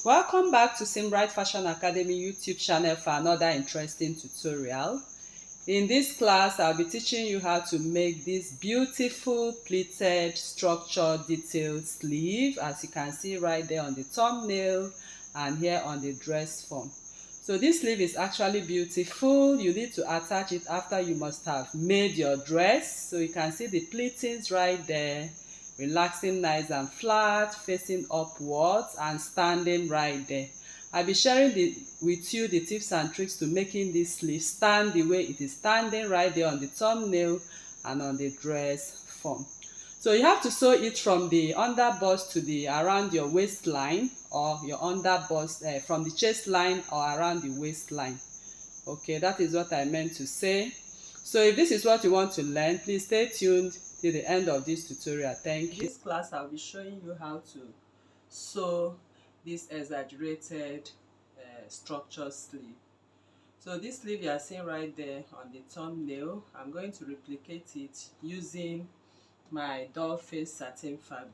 Welcome back to Simbright Fashion Academy YouTube channel for another interesting tutorial. In this class, I'll be teaching you how to make this beautiful pleated structured detailed sleeve, as you can see right there on the thumbnail and here on the dress form. So this sleeve is actually beautiful. You need to attach it after you must have made your dress. So you can see the pleatings right there, relaxing nice and flat, facing upwards and standing right there. I'll be sharing with you the tips and tricks to making this sleeve stand the way it is standing right there on the thumbnail and on the dress form. So you have to sew it from the under bust to the around your waistline, or your under bust from the chest line or around the waistline. Okay, that is what I meant to say. So if this is what you want to learn, please stay tuned till the end of this tutorial. Thank you. In this class, I'll be showing you how to sew this exaggerated structure sleeve. So this sleeve you are seeing right there on the thumbnail, I'm going to replicate it using my doll face satin fabric.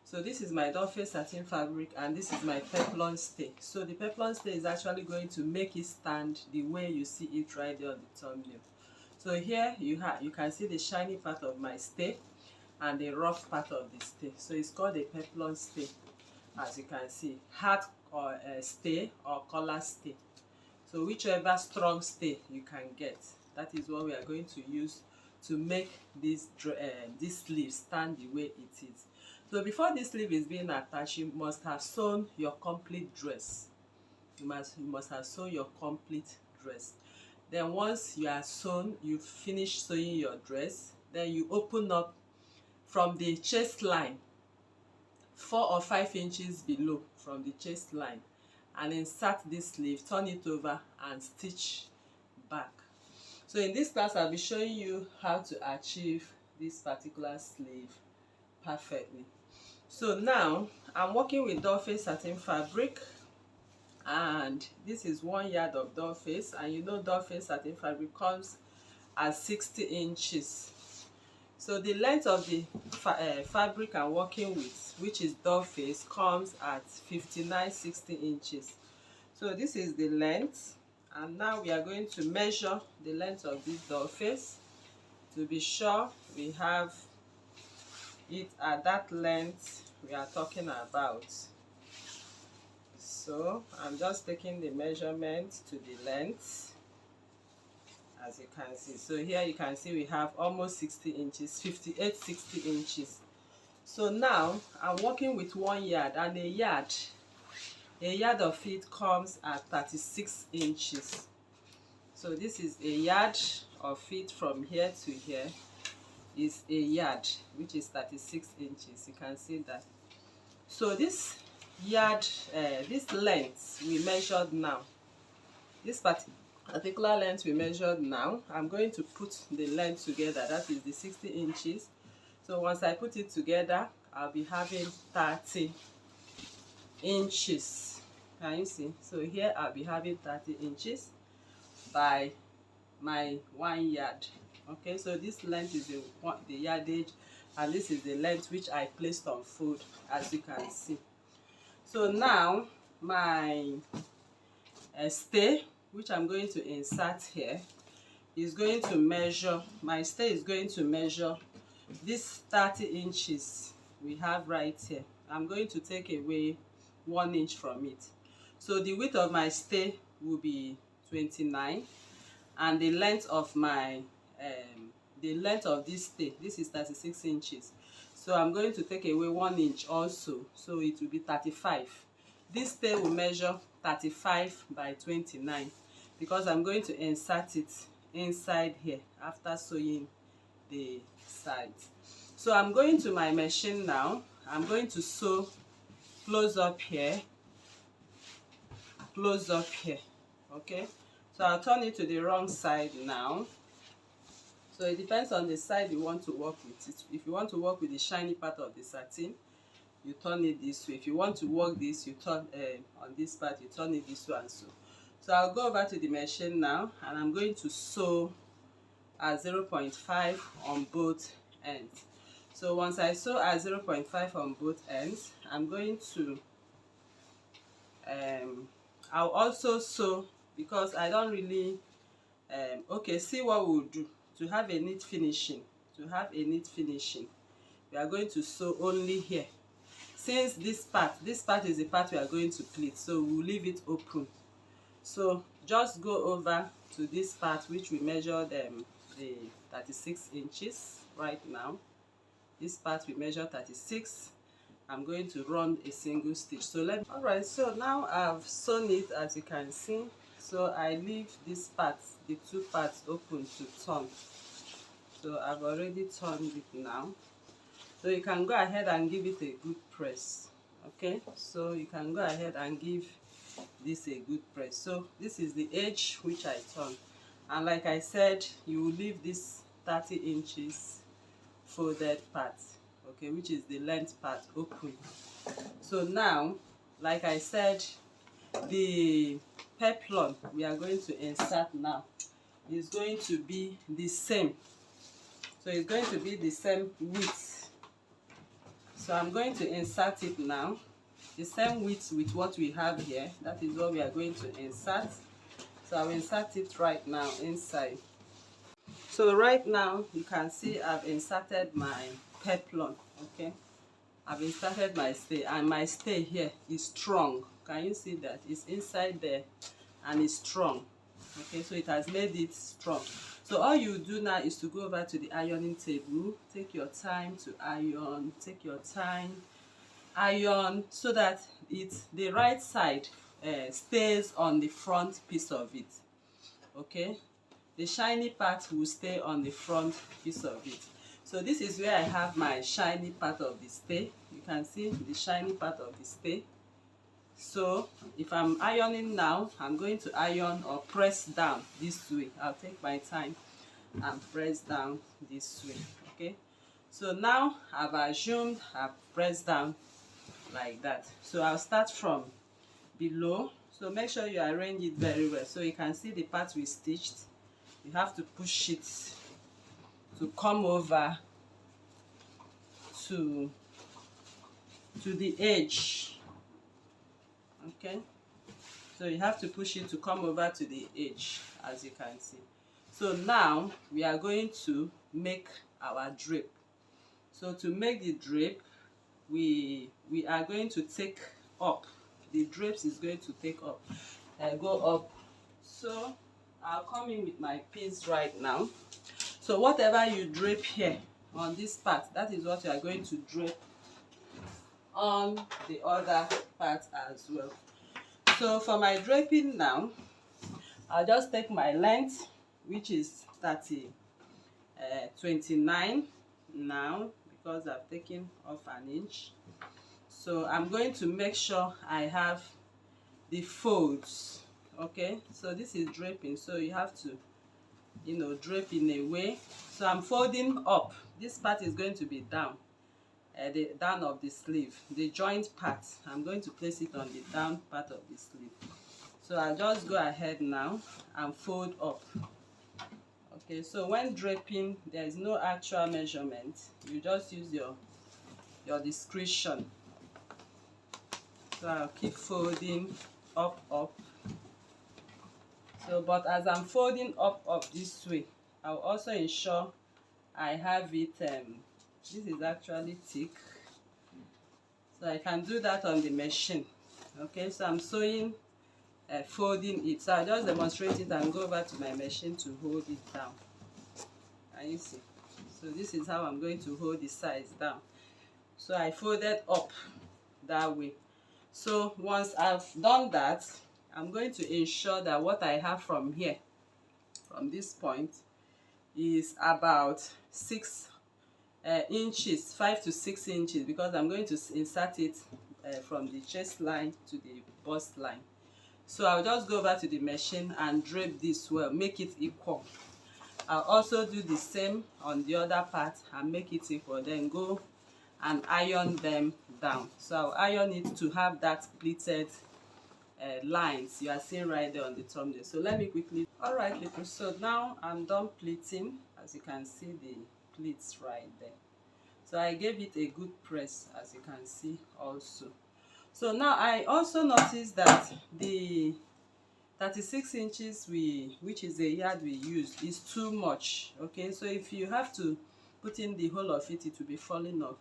So this is my doll face satin fabric and this is my peplum stay. So the peplum stay is actually going to make it stand the way you see it right there on the thumbnail. So here you can see the shiny part of my stay and the rough part of the stay. So it's called a peplum stay, as you can see, hard or stay or collar stay. So whichever strong stay you can get, that is what we are going to use to make this sleeve stand the way it is. So before this sleeve is being attached, you must have sewn your complete dress. You must have sewn your complete dress. Then once you are sewn, you finish sewing your dress, then you open up from the chest line 4 or 5 inches below from the chest line and insert this sleeve, turn it over and stitch back. So in this class, I'll be showing you how to achieve this particular sleeve perfectly. So now I'm working with doll face satin fabric, and this is 1 yard of doll face, and you know doll face satin fabric comes at 60 inches. So the length of the fabric I'm working with, which is doll face, comes at 59-60 inches. So this is the length, and now we are going to measure the length of this doll face to be sure we have it at that length we are talking about. So I'm just taking the measurement to the length, as you can see. So here you can see we have almost 60 inches, 58-60 inches. So now I'm working with 1 yard, and a yard of it comes at 36 inches. So this is a yard of it from here to here is a yard, which is 36 inches. You can see that. So this yard, this length we measured now, this particular length we measured now, I'm going to put the length together. That is the 60 inches. So once I put it together, I'll be having 30 inches. Can you see? So here I'll be having 30 inches by my 1 yard. Okay, so this length is the yardage, and this is the length which I placed on fold, as you can see. So now my stay, which I'm going to insert here, is going to measure, my stay is going to measure this 30 inches we have right here. I'm going to take away 1 inch from it. So the width of my stay will be 29, and the length of my the length of this stay, this is 36 inches. So I'm going to take away 1 inch also, so it will be 35. This stay will measure 35 by 29 because I'm going to insert it inside here after sewing the sides. So I'm going to my machine now. I'm going to sew close up here, close up here. Okay, so I'll turn it to the wrong side now. So it depends on the side you want to work with. If you want to work with the shiny part of the satin, you turn it this way. If you want to work this, you turn on this part, you turn it this way and so. So I'll go over to the machine now, and I'm going to sew at 0.5 on both ends. So once I sew at 0.5 on both ends, I'm going to I'll also sew, because I don't really okay, see what we'll do to have a neat finishing. We are going to sew only here, since this part is the part we are going to pleat, so we'll leave it open. So just go over to this part which we measured the 36 inches right now. This part we measure 36. I'm going to run a single stitch. So alright, so now I've sewn it, as you can see. So I leave this part, the two parts, open to turn. So I've already turned it now. So you can go ahead and give it a good press. Okay, so you can go ahead and give this a good press. So this is the edge which I turn, and like I said, you will leave this 30 inches folded part, okay, which is the length part, open. So now, like I said, the peplum we are going to insert now is going to be the same. So it's going to be the same width. So I'm going to insert it now, the same width with what we have here. That is what we are going to insert. So I'll insert it right now inside. So right now you can see I've inserted my peplum. Okay, I've inserted my stay, and my stay here is strong. Can you see that? It's inside there and it's strong. Okay, so it has made it strong. So all you do now is to go over to the ironing table. Take your time to iron. Take your time. Iron so that the right side stays on the front piece of it. Okay, the shiny part will stay on the front piece of it. So this is where I have my shiny part of the stay. You can see the shiny part of the stay. So if I'm ironing now, I'm going to iron or press down this way. I'll take my time and press down this way. Okay, so now I've assumed I've pressed down like that. So I'll start from below. So make sure you arrange it very well, so you can see the part we stitched. You have to push it to come over to the edge. Okay, so you have to push it to come over to the edge, as you can see. So now we are going to make our drape. So to make the drape, we are going to take up. The drapes is going to take up, go up. So I'll come in with my pins right now. So whatever you drape here on this part, that is what you are going to drape on the other part as well. So for my draping now, I'll just take my length, which is 29 now, because I've taken off an inch. So I'm going to make sure I have the folds. Okay, so this is draping, so you have to, you know, drape in a way. So I'm folding up. This part is going to be down, the down of the sleeve, the joint part. I'm going to place it on the down part of the sleeve. So I'll just go ahead now and fold up. Okay, so when draping, there is no actual measurement. You just use your discretion. So I'll keep folding up. So, but as I'm folding up this way, I'll also ensure I have it, this is actually thick, so I can do that on the machine. Okay, so I'm sewing, folding it. So I'll just demonstrate it and go over to my machine to hold it down. Can you see? So this is how I'm going to hold the sides down. So I folded up that way. So once I've done that, I'm going to ensure that what I have from here, from this point, is about 6 inches, 5 to 6 inches, because I'm going to insert it from the chest line to the bust line. So I'll just go over to the machine and drape this well, make it equal. I'll also do the same on the other part and make it equal, then go and iron them down. So I'll iron it to have that pleated lines you are seeing right there on the thumbnail. So let me quickly, all right people, so now I'm done pleating. As you can see, the pleats right there. So I gave it a good press, as you can see also. So now I also noticed that the 36 inches which is the yard we used, is too much. Okay, so if you have to put in the whole of it, it will be falling off.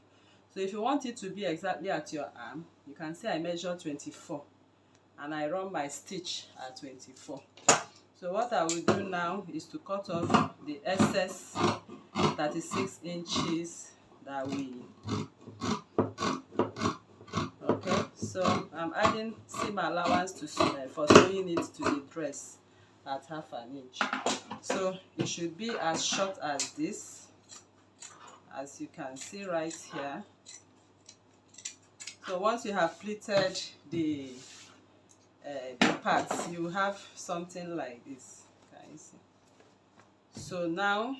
So if you want it to be exactly at your arm, you can see I measure 24 and I run my stitch at 24. So what I will do now is to cut off the excess 36 inches that we, okay, so I'm adding seam allowance to for sewing it to the dress at ½ inch. So it should be as short as this, as you can see right here. So once you have pleated the parts, you have something like this. Can you see? So now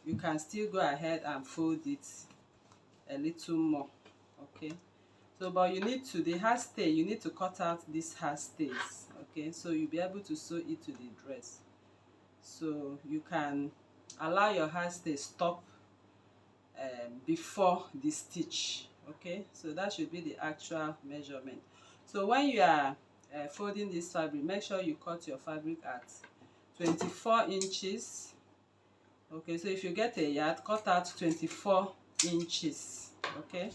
you can still go ahead and fold it a little more. Okay, so but you need to, the hair stay, you need to cut out these hair stays. Okay, so you'll be able to sew it to the dress. So you can allow your hair stay stop before the stitch. Okay, so that should be the actual measurement. So when you are folding this fabric, make sure you cut your fabric at 24 inches. Okay, so if you get a yard, cut out 24 inches. Okay,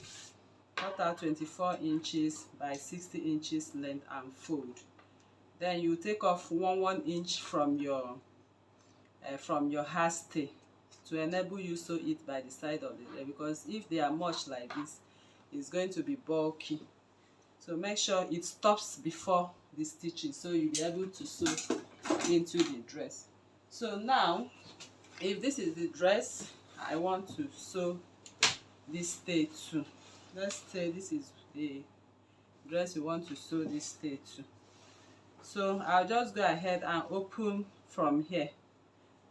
cut out 24 inches by 60 inches length and fold. Then you take off 1 inch from your hair stay to enable you sew it by the side of the leg, because if they are much like this, it's going to be bulky. So make sure it stops before the stitching, so you'll be able to sew into the dress. So now, if this is the dress I want to sew this stay to, let's say this is the dress you want to sew this stay to. So I'll just go ahead and open from here,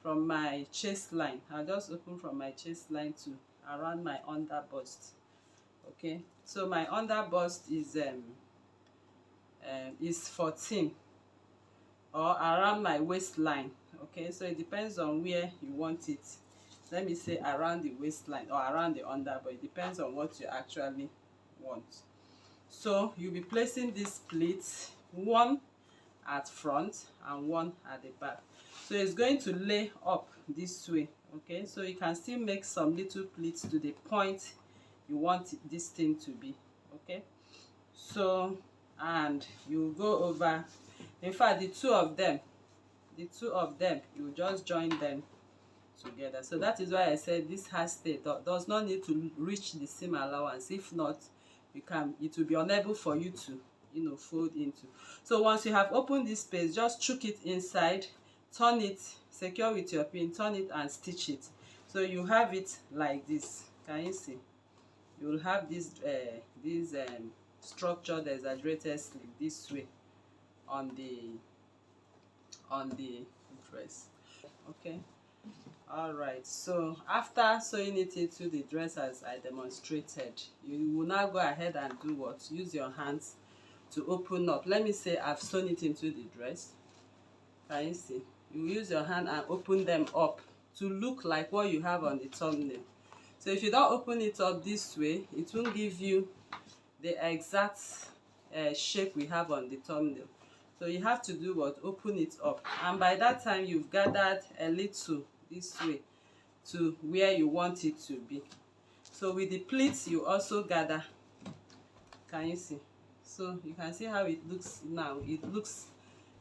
from my chest line. I'll just open from my chest line to around my under bust. Okay, so my under bust is 14, or around my waistline. Okay, so it depends on where you want it. Let me say around the waistline or around the under, but it depends on what you actually want. So you'll be placing these pleats, one at front and one at the back. So it's going to lay up this way. Okay, so you can still make some little pleats to the point you want this thing to be. Okay, so, and you go over, in fact the two of them you just join them together. So that is why I said this hair stay does not need to reach the seam allowance. If not, it will be unable for you to fold into. So once you have opened this space, just chook it inside, turn it, secure with your pin, turn it and stitch it. So you have it like this. Can you see? You will have this structured exaggerated sleeve this way on the dress. Okay, all right. So after sewing it into the dress as I demonstrated, you will now go ahead and do what? Use your hands to open up. Let me say I've sewn it into the dress. Can you see? You use your hand and open them up to look like what you have on the thumbnail. So if you don't open it up this way, it won't give you the exact shape we have on the thumbnail. So you have to do what? Open it up, and by that time you've gathered a little this way to where you want it to be. So with the pleats you also gather. Can you see? So you can see how it looks now. It looks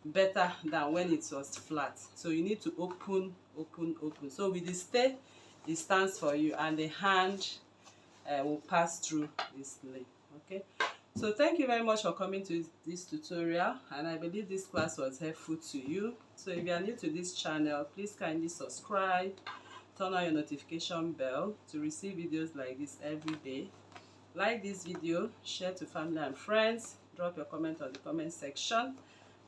better than when it was flat. So you need to open. So with the stay, it stands for you, and the hand will pass through this lane. Okay, so thank you very much for coming to this tutorial, and I believe this class was helpful to you. So if you are new to this channel, please kindly subscribe, turn on your notification bell to receive videos like this every day. Like this video, share to family and friends, drop your comment on the comment section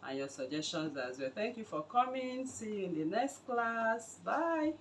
and your suggestions as well. Thank you for coming. See you in the next class. Bye.